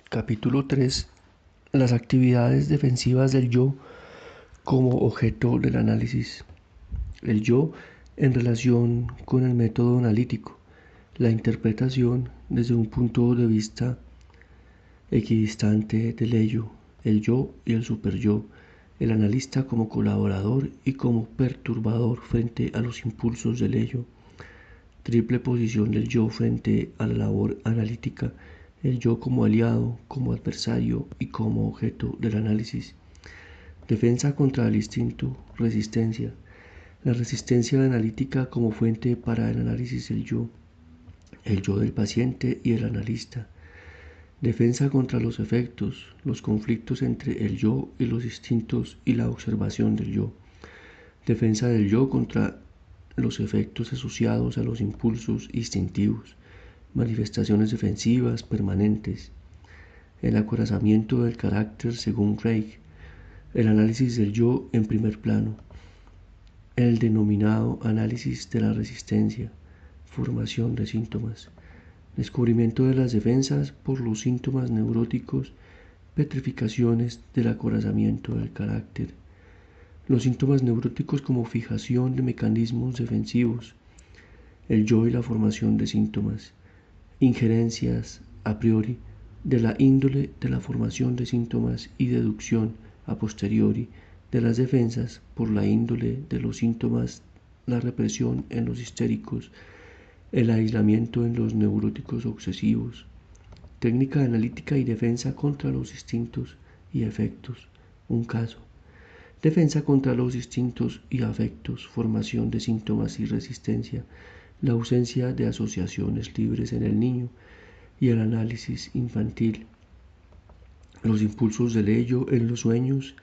Capítulo 3. Las actividades defensivas del yo como objeto del análisis. El yo en relación con el método analítico. La interpretación desde un punto de vista equidistante del ello, el yo y el superyo. El analista como colaborador y como perturbador frente a los impulsos del ello. Triple posición del yo frente a la labor analítica, el yo como aliado, como adversario y como objeto del análisis. Defensa contra el instinto, resistencia. La resistencia analítica como fuente para el análisis del yo, el yo del paciente y el analista. Defensa contra los efectos, los conflictos entre el yo y los instintos y la observación del yo. Defensa del yo contra los efectos asociados a los impulsos instintivos, manifestaciones defensivas permanentes, el acorazamiento del carácter según Reich, el análisis del yo en primer plano, el denominado análisis de la resistencia, formación de síntomas, descubrimiento de las defensas por los síntomas neuróticos, petrificaciones del acorazamiento del carácter, los síntomas neuróticos como fijación de mecanismos defensivos, el yo y la formación de síntomas, injerencias a priori de la índole de la formación de síntomas y deducción a posteriori de las defensas por la índole de los síntomas, la represión en los histéricos, el aislamiento en los neuróticos obsesivos, técnica analítica y defensa contra los instintos y efectos, un caso. Defensa contra los instintos y afectos, formación de síntomas y resistencia, la ausencia de asociaciones libres en el niño y el análisis infantil, los impulsos del ello en los sueños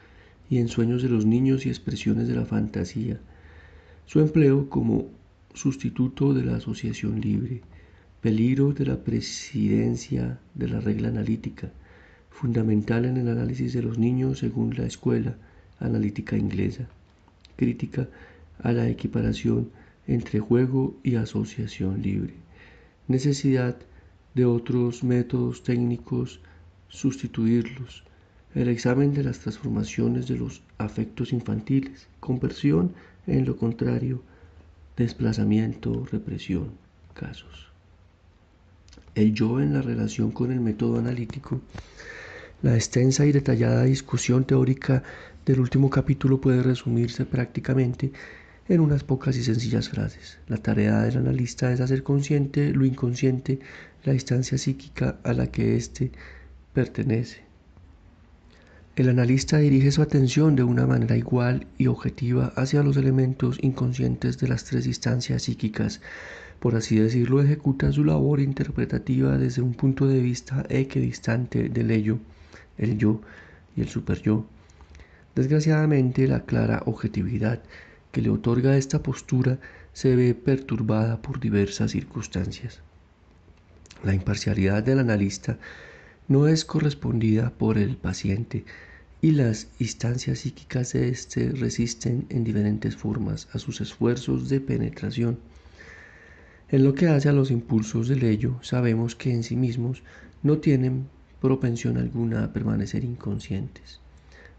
y en sueños de los niños y expresiones de la fantasía, su empleo como sustituto de la asociación libre, peligro de la presidencia de la regla analítica, fundamental en el análisis de los niños según la escuela analítica inglesa, crítica a la equiparación entre juego y asociación libre, necesidad de otros métodos técnicos sustituirlos, el examen de las transformaciones de los afectos infantiles, conversión en lo contrario, desplazamiento, represión, casos. El yo en la relación con el método analítico. La extensa y detallada discusión teórica del último capítulo puede resumirse prácticamente en unas pocas y sencillas frases. La tarea del analista es hacer consciente lo inconsciente, la instancia psíquica a la que éste pertenece. El analista dirige su atención de una manera igual y objetiva hacia los elementos inconscientes de las tres instancias psíquicas. Por así decirlo, ejecuta su labor interpretativa desde un punto de vista equidistante del ello, el yo y el superyo. Desgraciadamente, la clara objetividad que le otorga esta postura se ve perturbada por diversas circunstancias. La imparcialidad del analista no es correspondida por el paciente y las instancias psíquicas de éste resisten en diferentes formas a sus esfuerzos de penetración. En lo que hace a los impulsos del ello, sabemos que en sí mismos no tienen propensión alguna a permanecer inconscientes.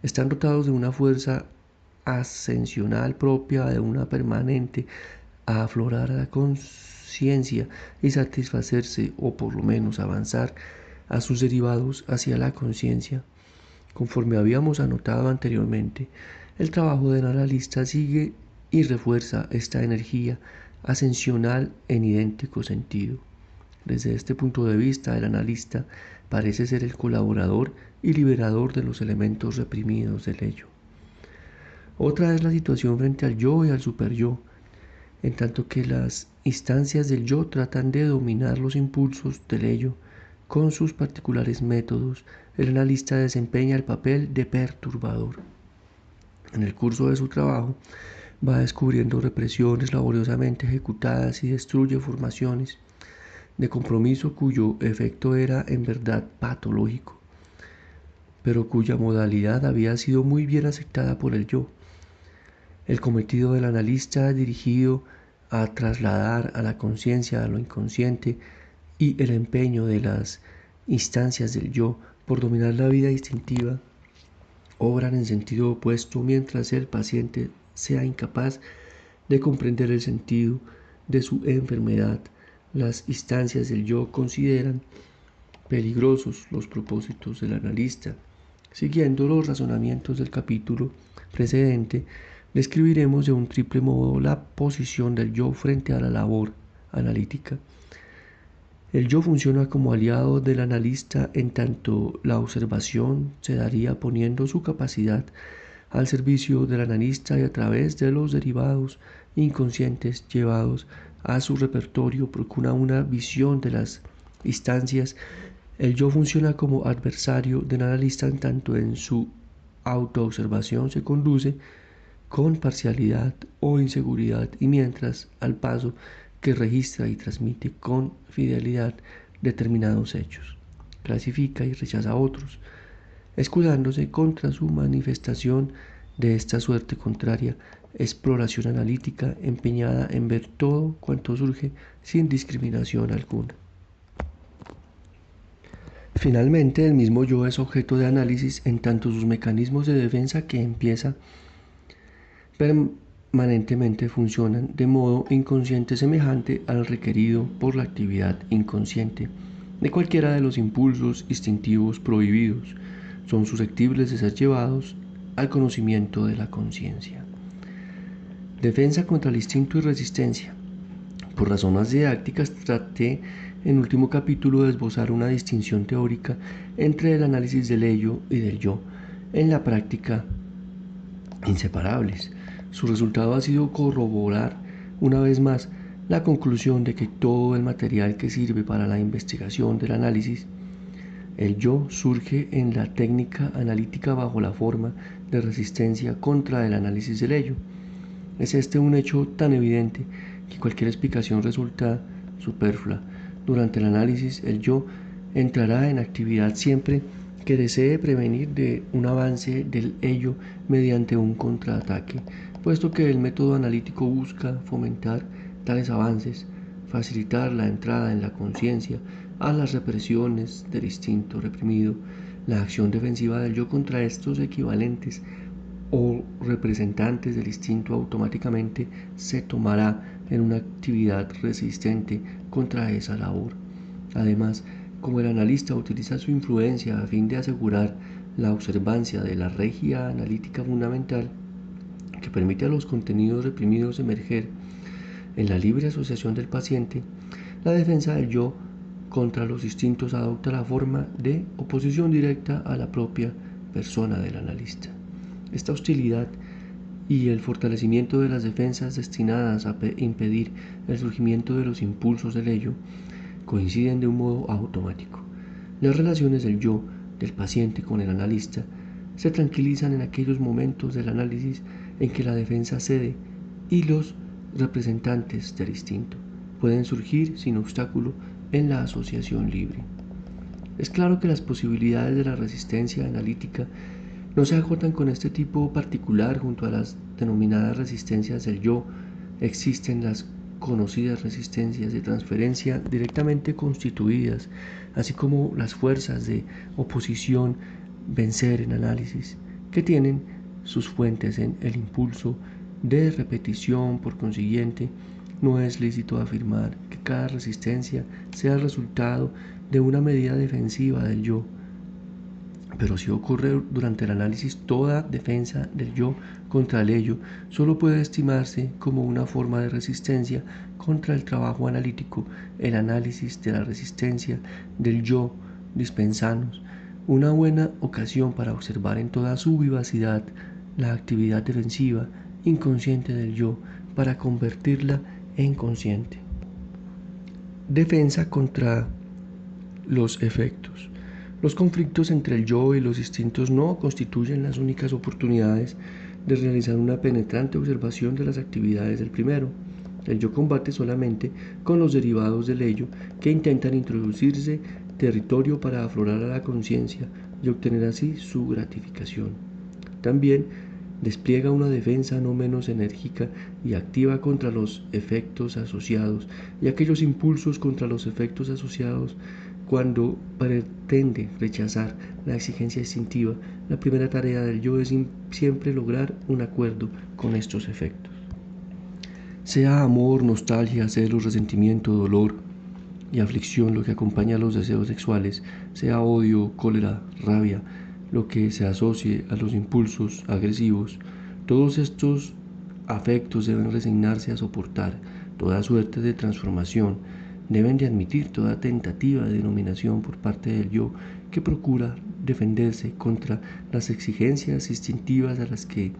Están dotados de una fuerza ascensional propia de una permanente a aflorar a la conciencia y satisfacerse o por lo menos avanzar a sus derivados hacia la conciencia. Conforme habíamos anotado anteriormente, el trabajo del analista sigue y refuerza esta energía ascensional en idéntico sentido. Desde este punto de vista, el analista parece ser el colaborador y liberador de los elementos reprimidos del ello. Otra es la situación frente al yo y al superyo, en tanto que las instancias del yo tratan de dominar los impulsos del ello con sus particulares métodos. El analista desempeña el papel de perturbador. En el curso de su trabajo, va descubriendo represiones laboriosamente ejecutadas y destruye formaciones de compromiso cuyo efecto era en verdad patológico, pero cuya modalidad había sido muy bien aceptada por el yo. El cometido del analista dirigido a trasladar a la conciencia a lo inconsciente y el empeño de las instancias del yo, por dominar la vida instintiva, obran en sentido opuesto mientras el paciente sea incapaz de comprender el sentido de su enfermedad. Las instancias del yo consideran peligrosos los propósitos del analista. Siguiendo los razonamientos del capítulo precedente, describiremos de un triple modo la posición del yo frente a la labor analítica. El yo funciona como aliado del analista en tanto la observación se daría poniendo su capacidad al servicio del analista y a través de los derivados inconscientes llevados a su repertorio procura una visión de las instancias. El yo funciona como adversario del analista en tanto en su autoobservación se conduce con parcialidad o inseguridad y mientras al paso que registra y transmite con fidelidad determinados hechos, clasifica y rechaza otros, escudándose contra su manifestación de esta suerte contraria, exploración analítica empeñada en ver todo cuanto surge sin discriminación alguna. Finalmente, el mismo yo es objeto de análisis en tanto sus mecanismos de defensa que empieza permanentemente funcionan de modo inconsciente semejante al requerido por la actividad inconsciente de cualquiera de los impulsos instintivos prohibidos. Son susceptibles de ser llevados al conocimiento de la conciencia. Defensa contra el instinto y resistencia. Por razones didácticas traté en último capítulo de esbozar una distinción teórica entre el análisis del ello y del yo, en la práctica inseparables. Su resultado ha sido corroborar una vez más la conclusión de que todo el material que sirve para la investigación del análisis, el yo surge en la técnica analítica bajo la forma de resistencia contra el análisis del ello. Es este un hecho tan evidente que cualquier explicación resulta superflua. Durante el análisis, el yo entrará en actividad siempre que desee prevenir de un avance del ello mediante un contraataque, puesto que el método analítico busca fomentar tales avances, facilitar la entrada en la conciencia a las represiones del instinto reprimido. La acción defensiva del yo contra estos equivalentes o representantes del instinto automáticamente se tomará en una actividad resistente contra esa labor. Además, como el analista utiliza su influencia a fin de asegurar la observancia de la regia analítica fundamental que permite a los contenidos reprimidos emerger en la libre asociación del paciente, la defensa del yo contra los instintos adopta la forma de oposición directa a la propia persona del analista. Esta hostilidad y el fortalecimiento de las defensas destinadas a impedir el surgimiento de los impulsos del ello coinciden de un modo automático. Las relaciones del yo del paciente con el analista se tranquilizan en aquellos momentos del análisis en que la defensa cede y los representantes del instinto pueden surgir sin obstáculo en la asociación libre. Es claro que las posibilidades de la resistencia analítica no se agotan con este tipo particular. Junto a las denominadas resistencias del yo existen las conocidas resistencias de transferencia directamente constituidas, así como las fuerzas de oposición vencer en análisis, que tienen sus fuentes en el impulso de repetición. Por consiguiente, no es lícito afirmar que cada resistencia sea el resultado de una medida defensiva del yo, pero si ocurre durante el análisis, toda defensa del yo contra el ello solo puede estimarse como una forma de resistencia contra el trabajo analítico. El análisis de la resistencia del yo dispensanos una buena ocasión para observar en toda su vivacidad la actividad defensiva inconsciente del yo para convertirla en consciente. Defensa contra los efectos. Los conflictos entre el yo y los instintos no constituyen las únicas oportunidades de realizar una penetrante observación de las actividades del primero. El yo combate solamente con los derivados del ello que intentan introducirse territorio para aflorar a la conciencia y obtener así su gratificación. También despliega una defensa no menos enérgica y activa contra los efectos asociados y aquellos impulsos contra los efectos asociados Cuando pretende rechazar la exigencia instintiva, la primera tarea del yo es siempre lograr un acuerdo con estos efectos. Sea amor, nostalgia, celos, resentimiento, dolor y aflicción lo que acompaña a los deseos sexuales, sea odio, cólera, rabia, lo que se asocie a los impulsos agresivos, todos estos afectos deben resignarse a soportar toda suerte de transformación, deben de admitir toda tentativa de dominación por parte del yo que procura defenderse contra las exigencias instintivas a las que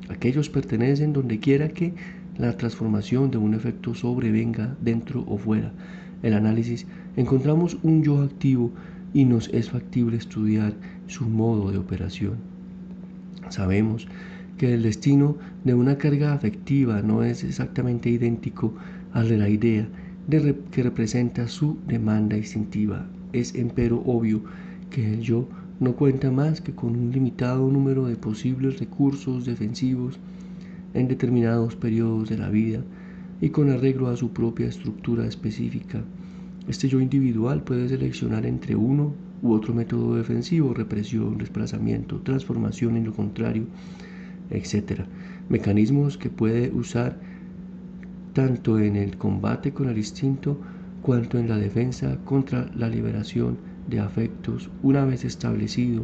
aquellos pertenecen donde quiera que la transformación de un efecto sobrevenga dentro o fuera. El análisis encontramos un yo activo y nos es factible estudiar su modo de operación. Sabemos que el destino de una carga afectiva no es exactamente idéntico al de la idea que representa su demanda instintiva. Es empero obvio que el yo no cuenta más que con un limitado número de posibles recursos defensivos en determinados periodos de la vida y con arreglo a su propia estructura específica. Este yo individual puede seleccionar entre uno u otro método defensivo, represión, desplazamiento, transformación en lo contrario, etc. Mecanismos que puede usar tanto en el combate con el instinto cuanto en la defensa contra la liberación de afectos. Una vez establecido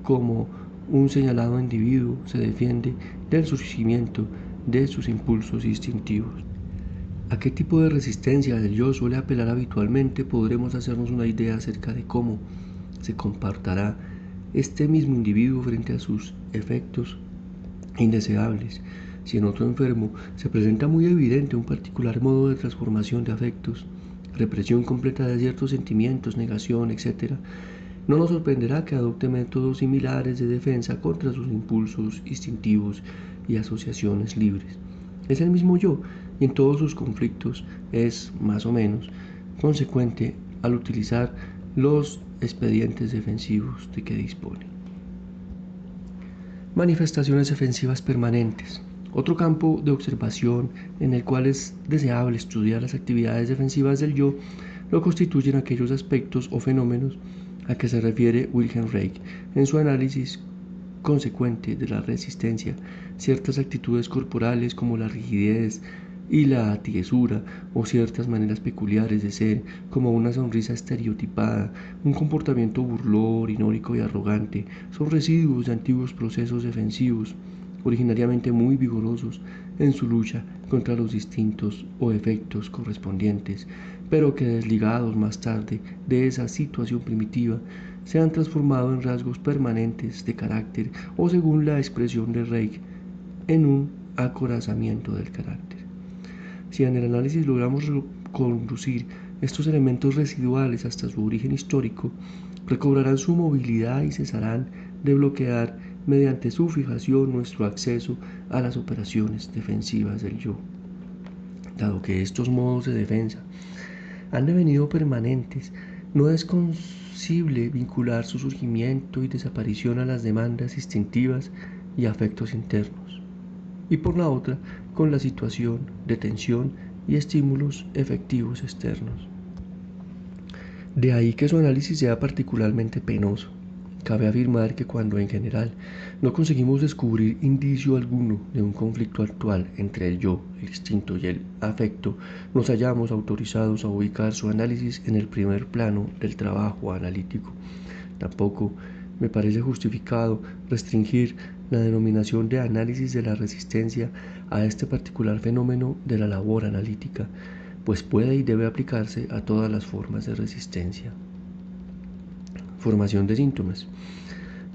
como un señalado individuo se defiende del surgimiento de sus impulsos instintivos. ¿A qué tipo de resistencia del yo suele apelar habitualmente? Podremos hacernos una idea acerca de cómo se comportará este mismo individuo frente a sus efectos indeseables. Si en otro enfermo se presenta muy evidente un particular modo de transformación de afectos, represión completa de ciertos sentimientos, negación, etc., no nos sorprenderá que adopte métodos similares de defensa contra sus impulsos instintivos y asociaciones libres. Es el mismo yo y en todos sus conflictos es, más o menos, consecuente al utilizar los expedientes defensivos de que dispone. Manifestaciones defensivas permanentes. Otro campo de observación en el cual es deseable estudiar las actividades defensivas del yo lo constituyen aquellos aspectos o fenómenos a que se refiere Wilhelm Reich en su análisis consecuente de la resistencia, ciertas actitudes corporales como la rigidez y la atiesura o ciertas maneras peculiares de ser como una sonrisa estereotipada, un comportamiento burlón, irónico y arrogante, son residuos de antiguos procesos defensivos, originariamente muy vigorosos en su lucha contra los instintos o efectos correspondientes, pero que desligados más tarde de esa situación primitiva se han transformado en rasgos permanentes de carácter o, según la expresión de Reich, en un acorazamiento del carácter. Si en el análisis logramos conducir estos elementos residuales hasta su origen histórico, recobrarán su movilidad y cesarán de bloquear mediante su fijación nuestro acceso a las operaciones defensivas del yo. Dado que estos modos de defensa han devenido permanentes, no es posible vincular su surgimiento y desaparición a las demandas instintivas y afectos internos, y por la otra, con la situación de tensión y estímulos efectivos externos. De ahí que su análisis sea particularmente penoso. Cabe afirmar que cuando en general no conseguimos descubrir indicio alguno de un conflicto actual entre el yo, el instinto y el afecto, nos hallamos autorizados a ubicar su análisis en el primer plano del trabajo analítico. Tampoco me parece justificado restringir la denominación de análisis de la resistencia a este particular fenómeno de la labor analítica, pues puede y debe aplicarse a todas las formas de resistencia. Formación de síntomas.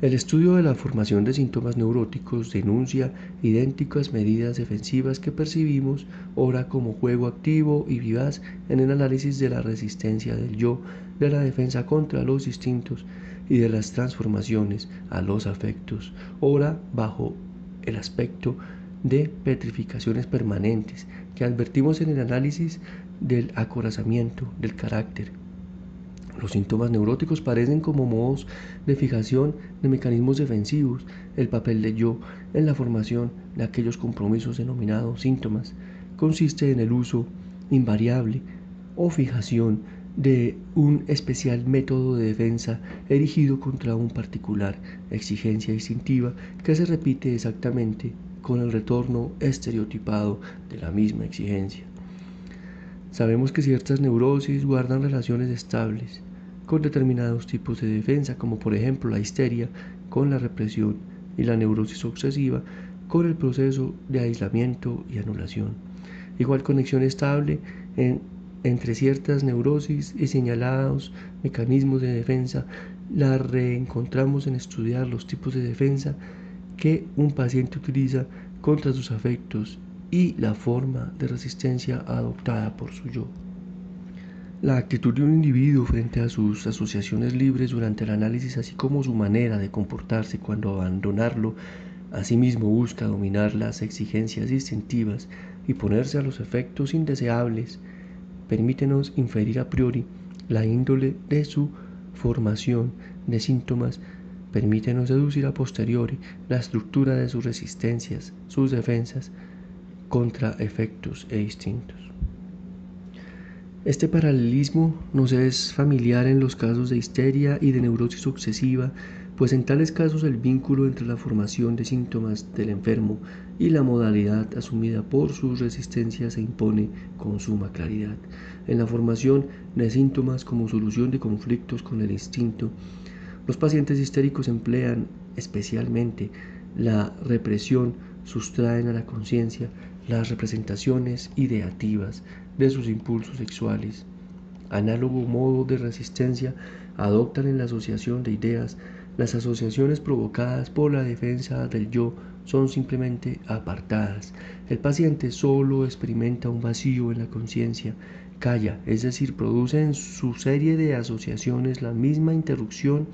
El estudio de la formación de síntomas neuróticos denuncia idénticas medidas defensivas que percibimos ora como juego activo y vivaz en el análisis de la resistencia del yo, de la defensa contra los instintos y de las transformaciones a los afectos, ora bajo el aspecto de petrificaciones permanentes que advertimos en el análisis del acorazamiento del carácter. Los síntomas neuróticos parecen como modos de fijación de mecanismos defensivos. El papel del yo en la formación de aquellos compromisos denominados síntomas consiste en el uso invariable o fijación de un especial método de defensa erigido contra una particular exigencia instintiva que se repite exactamente con el retorno estereotipado de la misma exigencia. Sabemos que ciertas neurosis guardan relaciones estables con determinados tipos de defensa, como por ejemplo la histeria con la represión y la neurosis obsesiva con el proceso de aislamiento y anulación. Igual conexión estable entre ciertas neurosis y señalados mecanismos de defensa la reencontramos en estudiar los tipos de defensa que un paciente utiliza contra sus afectos y la forma de resistencia adoptada por su yo. La actitud de un individuo frente a sus asociaciones libres durante el análisis, así como su manera de comportarse cuando abandonarlo, asimismo busca dominar las exigencias instintivas y ponerse a los efectos indeseables, permítenos inferir a priori la índole de su formación de síntomas, permítenos deducir a posteriori la estructura de sus resistencias, sus defensas contra efectos e instintos. Este paralelismo nos es familiar en los casos de histeria y de neurosis obsesiva, pues en tales casos el vínculo entre la formación de síntomas del enfermo y la modalidad asumida por sus resistencias se impone con suma claridad. En la formación de síntomas como solución de conflictos con el instinto, los pacientes histéricos emplean especialmente la represión, sustraen a la conciencia las representaciones ideativas de sus impulsos sexuales. Análogo modo de resistencia adoptan en la asociación de ideas. Las asociaciones provocadas por la defensa del yo son simplemente apartadas. El paciente solo experimenta un vacío en la conciencia, calla, es decir, produce en su serie de asociaciones la misma interrupción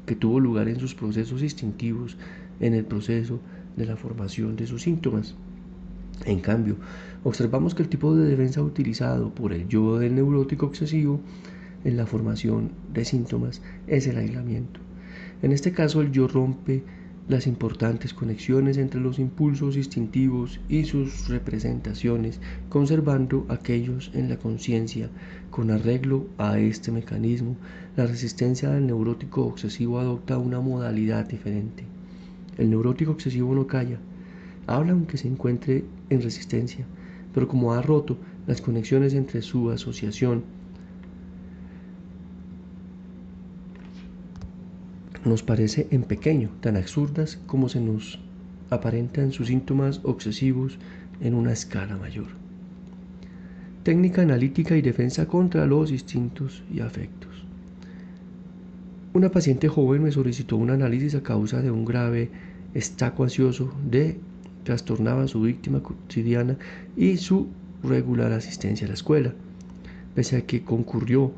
que tuvo lugar en sus procesos instintivos en el proceso de la formación de sus síntomas. En cambio, observamos que el tipo de defensa utilizado por el yo del neurótico obsesivo en la formación de síntomas es el aislamiento. En este caso, el yo rompe las importantes conexiones entre los impulsos instintivos y sus representaciones, conservando aquellos en la conciencia. Con arreglo a este mecanismo, la resistencia del neurótico obsesivo adopta una modalidad diferente. El neurótico obsesivo no calla, habla aunque se encuentre en resistencia, pero como ha roto las conexiones entre su asociación, nos parece en pequeño, tan absurdas como se nos aparentan sus síntomas obsesivos en una escala mayor. Técnica analítica y defensa contra los instintos y afectos. Una paciente joven me solicitó un análisis a causa de un grave estaco ansioso que trastornaba a su víctima cotidiana y su regular asistencia a la escuela. Pese a que concurrió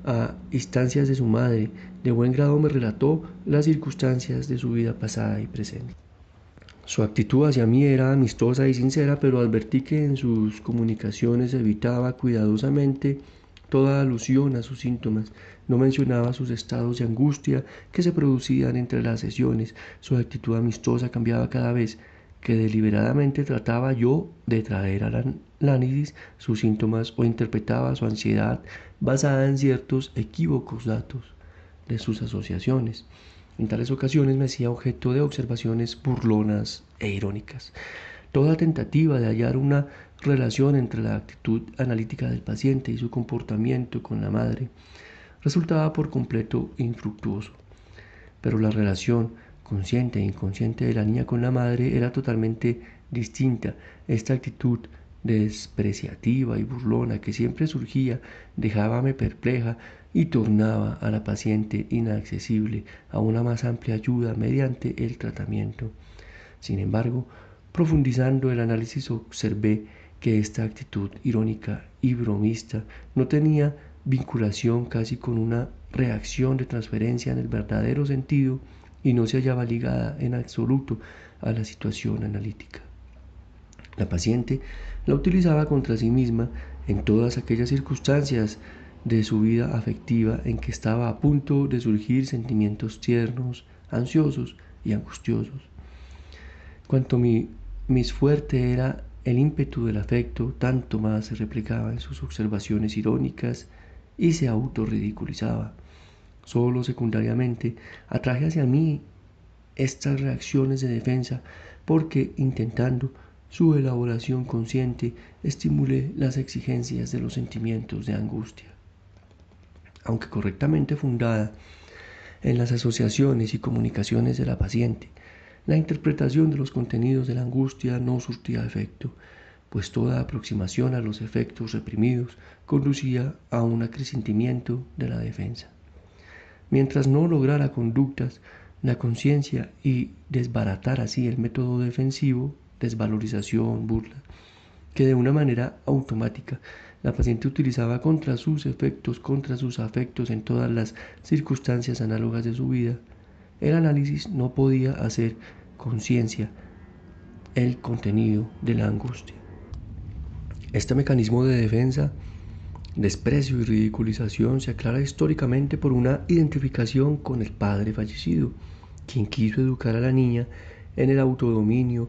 a instancias de su madre, de buen grado me relató las circunstancias de su vida pasada y presente. Su actitud hacia mí era amistosa y sincera, pero advertí que en sus comunicaciones evitaba cuidadosamente toda alusión a sus síntomas. No mencionaba sus estados de angustia que se producían entre las sesiones. Su actitud amistosa cambiaba cada vez que deliberadamente trataba yo de traer al análisis sus síntomas o interpretaba su ansiedad basada en ciertos equívocos datos de sus asociaciones. En tales ocasiones me hacía objeto de observaciones burlonas e irónicas. Toda tentativa de hallar una relación entre la actitud analítica del paciente y su comportamiento con la madre resultaba por completo infructuoso. Pero la relación consciente e inconsciente de la niña con la madre era totalmente distinta. Esta actitud despreciativa y burlona que siempre surgía dejábame perpleja y tornaba a la paciente inaccesible a una más amplia ayuda mediante el tratamiento. Sin embargo, profundizando el análisis observé que esta actitud irónica y bromista no tenía vinculación casi con una reacción de transferencia en el verdadero sentido y no se hallaba ligada en absoluto a la situación analítica. La paciente la utilizaba contra sí misma en todas aquellas circunstancias de su vida afectiva en que estaba a punto de surgir sentimientos tiernos, ansiosos y angustiosos. Cuanto más fuerte era el ímpetu del afecto, tanto más se replicaba en sus observaciones irónicas y se autorridiculizaba. Solo secundariamente atraje hacia mí estas reacciones de defensa porque, intentando su elaboración consciente, estimulé las exigencias de los sentimientos de angustia. Aunque correctamente fundada en las asociaciones y comunicaciones de la paciente, la interpretación de los contenidos de la angustia no surtía efecto, pues toda aproximación a los efectos reprimidos conducía a un acrecentamiento de la defensa. Mientras no lograra conductas la conciencia y desbaratar así el método defensivo, desvalorización, burla, que de una manera automática la paciente utilizaba contra sus efectos, contra sus afectos en todas las circunstancias análogas de su vida, el análisis no podía hacer conciencia el contenido de la angustia. Este mecanismo de defensa, desprecio y ridiculización se aclara históricamente por una identificación con el padre fallecido, quien quiso educar a la niña en el autodominio,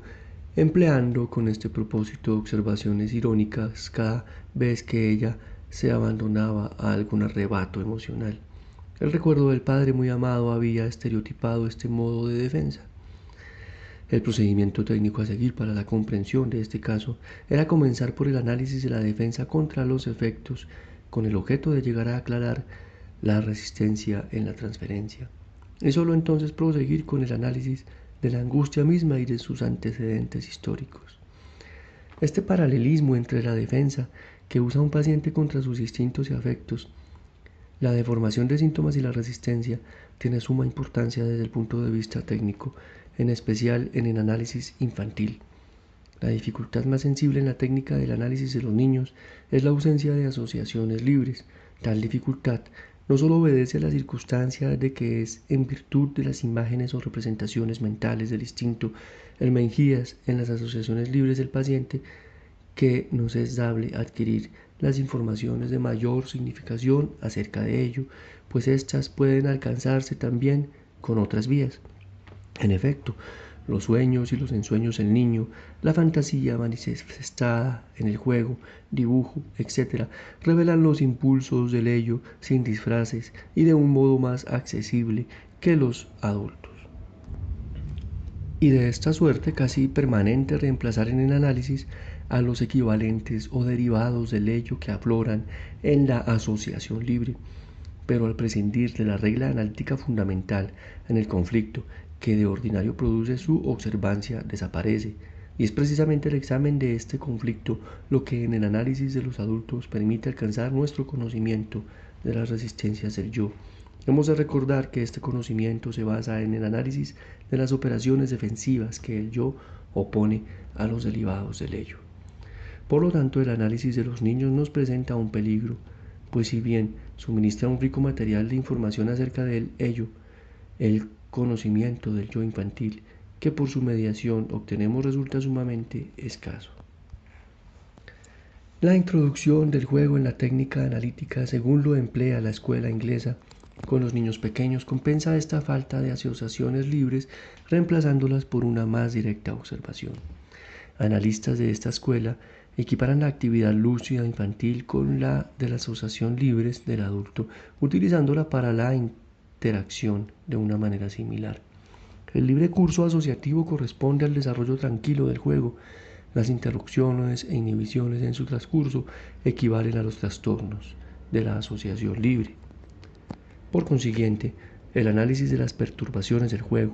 empleando con este propósito observaciones irónicas cada vez que ella se abandonaba a algún arrebato emocional. El recuerdo del padre muy amado había estereotipado este modo de defensa. El procedimiento técnico a seguir para la comprensión de este caso era comenzar por el análisis de la defensa contra los efectos, con el objeto de llegar a aclarar la resistencia en la transferencia, y solo entonces proseguir con el análisis de la angustia misma y de sus antecedentes históricos. Este paralelismo entre la defensa que usa un paciente contra sus instintos y afectos, la deformación de síntomas y la resistencia tiene suma importancia desde el punto de vista técnico, en especial en el análisis infantil. La dificultad más sensible en la técnica del análisis de los niños es la ausencia de asociaciones libres. Tal dificultad no solo obedece a la circunstancia de que es en virtud de las imágenes o representaciones mentales del instinto, el Mejías en las asociaciones libres del paciente, que nos es dable adquirir las informaciones de mayor significación acerca de ello, pues éstas pueden alcanzarse también con otras vías. En efecto, los sueños y los ensueños del niño, la fantasía manifestada en el juego, dibujo, etc., revelan los impulsos del ello sin disfraces y de un modo más accesible que los adultos. Y de esta suerte casi permanente reemplazar en el análisis a los equivalentes o derivados del ello que afloran en la asociación libre. Pero al prescindir de la regla analítica fundamental en el conflicto que de ordinario produce su observancia, desaparece, y es precisamente el examen de este conflicto lo que en el análisis de los adultos permite alcanzar nuestro conocimiento de las resistencias del yo. Hemos de recordar que este conocimiento se basa en el análisis de las operaciones defensivas que el yo opone a los derivados del ello. Por lo tanto, el análisis de los niños nos presenta un peligro, pues si bien suministra un rico material de información acerca del ello, el conocimiento del yo infantil que por su mediación obtenemos resulta sumamente escaso. La introducción del juego en la técnica analítica, según lo emplea la escuela inglesa con los niños pequeños, compensa esta falta de asociaciones libres, reemplazándolas por una más directa observación. Analistas de esta escuela equiparan la actividad lúcida infantil con la de la asociación libres del adulto, utilizándola para la interacción de una manera similar. El libre curso asociativo corresponde al desarrollo tranquilo del juego. Las interrupciones e inhibiciones en su transcurso equivalen a los trastornos de la asociación libre. Por consiguiente, el análisis de las perturbaciones del juego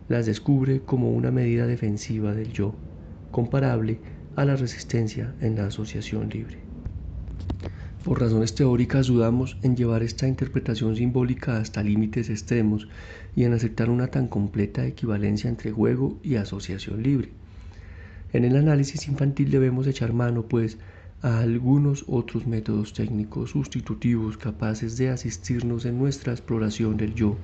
las descubre como una medida defensiva del yo, comparable a la resistencia en la asociación libre. Por razones teóricas dudamos en llevar esta interpretación simbólica hasta límites extremos y en aceptar una tan completa equivalencia entre juego y asociación libre. En el análisis infantil debemos echar mano, pues, a algunos otros métodos técnicos sustitutivos capaces de asistirnos en nuestra exploración del yo.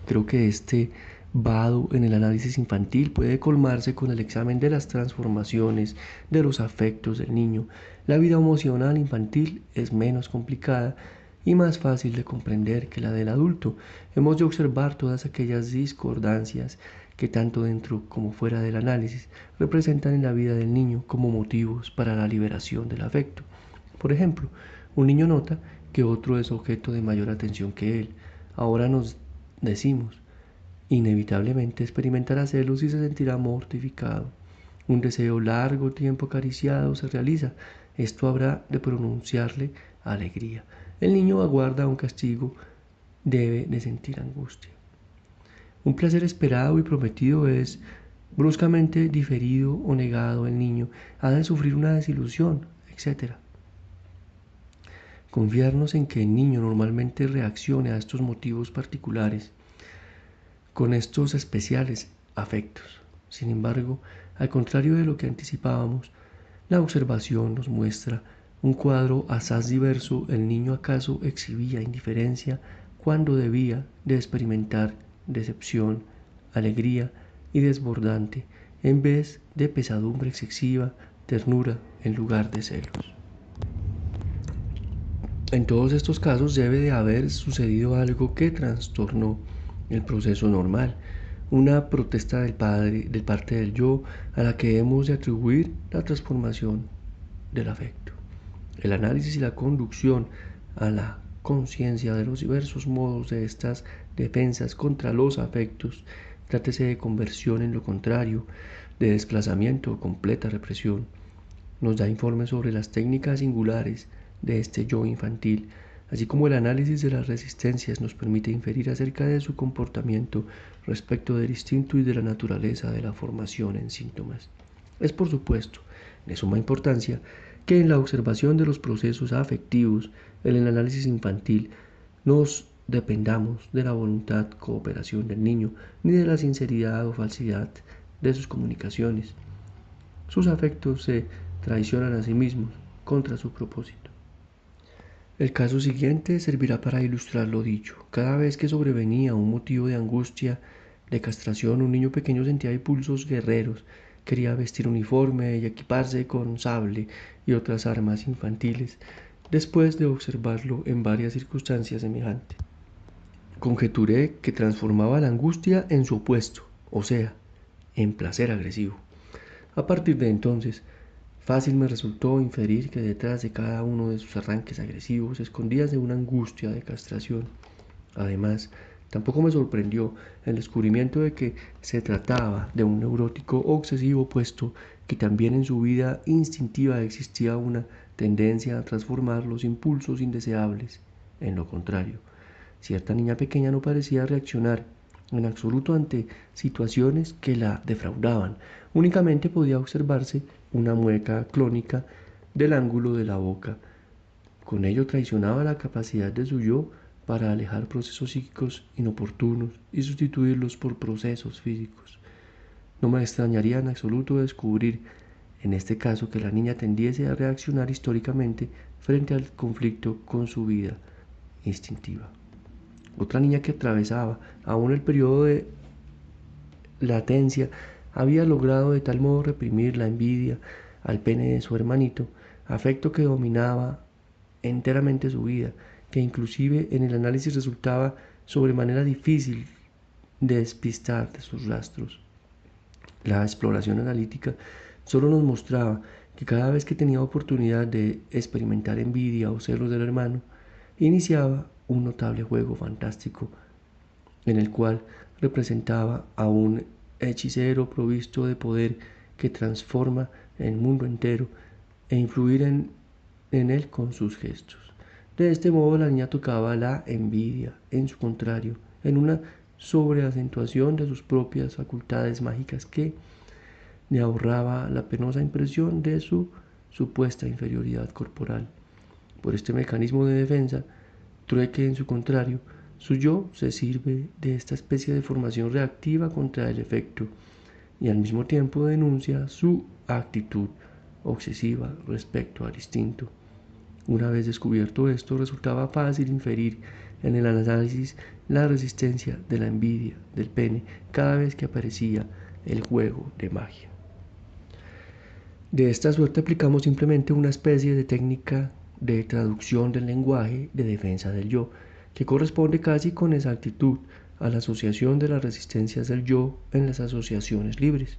Creo que este vado en el análisis infantil puede colmarse con el examen de las transformaciones de los afectos del niño. La vida emocional infantil es menos complicada y más fácil de comprender que la del adulto. Hemos de observar todas aquellas discordancias que tanto dentro como fuera del análisis representan en la vida del niño como motivos para la liberación del afecto. Por ejemplo, un niño nota que otro es objeto de mayor atención que él. Ahora nos decimos, inevitablemente experimentará celos y se sentirá mortificado. Un deseo largo tiempo acariciado se realiza. Esto habrá de pronunciarle alegría. El niño aguarda un castigo, debe de sentir angustia. Un placer esperado y prometido es bruscamente diferido o negado. El niño ha de sufrir una desilusión, etc. Confiarnos en que el niño normalmente reaccione a estos motivos particulares con estos especiales afectos. Sin embargo, al contrario de lo que anticipábamos, la observación nos muestra un cuadro asaz diverso. El niño acaso exhibía indiferencia cuando debía de experimentar decepción, alegría y desbordante, en vez de pesadumbre excesiva, ternura en lugar de celos. En todos estos casos debe de haber sucedido algo que trastornó el proceso normal, una protesta del parte del yo a la que hemos de atribuir la transformación del afecto. El análisis y la conducción a la conciencia de los diversos modos de estas defensas contra los afectos, trátese de conversión en lo contrario, de desplazamiento o completa represión, nos da informes sobre las técnicas singulares de este yo infantil, así como el análisis de las resistencias nos permite inferir acerca de su comportamiento respecto del instinto y de la naturaleza de la formación en síntomas. Es por supuesto de suma importancia que en la observación de los procesos afectivos, en el análisis infantil, nos dependamos de la voluntad cooperación del niño, ni de la sinceridad o falsidad de sus comunicaciones. Sus afectos se traicionan a sí mismos contra su propósito. El caso siguiente servirá para ilustrar lo dicho. Cada vez que sobrevenía un motivo de angustia, de castración, un niño pequeño sentía impulsos guerreros, quería vestir uniforme y equiparse con sable y otras armas infantiles, después de observarlo en varias circunstancias semejantes. Conjeturé que transformaba la angustia en su opuesto, o sea, en placer agresivo. A partir de entonces, fácil me resultó inferir que detrás de cada uno de sus arranques agresivos se escondíase una angustia de castración. Además, tampoco me sorprendió el descubrimiento de que se trataba de un neurótico obsesivo, puesto que también en su vida instintiva existía una tendencia a transformar los impulsos indeseables en lo contrario. Cierta niña pequeña no parecía reaccionar en absoluto ante situaciones que la defraudaban. Únicamente podía observarse una mueca clónica del ángulo de la boca. Con ello traicionaba la capacidad de su yo para alejar procesos psíquicos inoportunos y sustituirlos por procesos físicos. No me extrañaría en absoluto descubrir en este caso que la niña tendiese a reaccionar históricamente frente al conflicto con su vida instintiva. Otra niña que atravesaba aún el periodo de latencia había logrado de tal modo reprimir la envidia al pene de su hermanito, afecto que dominaba enteramente su vida, que inclusive en el análisis resultaba sobremanera difícil de despistar de sus rastros. La exploración analítica solo nos mostraba que cada vez que tenía oportunidad de experimentar envidia o celos del hermano, iniciaba un notable juego fantástico en el cual representaba a un hechicero provisto de poder que transforma el mundo entero e influir en él con sus gestos. De este modo la niña tocaba la envidia, en su contrario, en una sobreacentuación de sus propias facultades mágicas que le ahorraba la penosa impresión de su supuesta inferioridad corporal. Por este mecanismo de defensa, trueque en su contrario, su yo se sirve de esta especie de formación reactiva contra el efecto y al mismo tiempo denuncia su actitud obsesiva respecto al instinto. Una vez descubierto esto, resultaba fácil inferir en el análisis la resistencia de la envidia del pene cada vez que aparecía el juego de magia. De esta suerte aplicamos simplemente una especie de técnica de traducción del lenguaje de defensa del yo, que corresponde casi con exactitud a la asociación de las resistencias del yo en las asociaciones libres.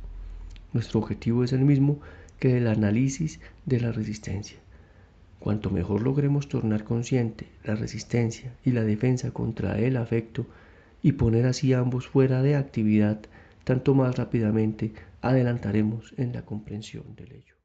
Nuestro objetivo es el mismo que el análisis de la resistencia. Cuanto mejor logremos tornar consciente la resistencia y la defensa contra el afecto y poner así ambos fuera de actividad, tanto más rápidamente adelantaremos en la comprensión del ello.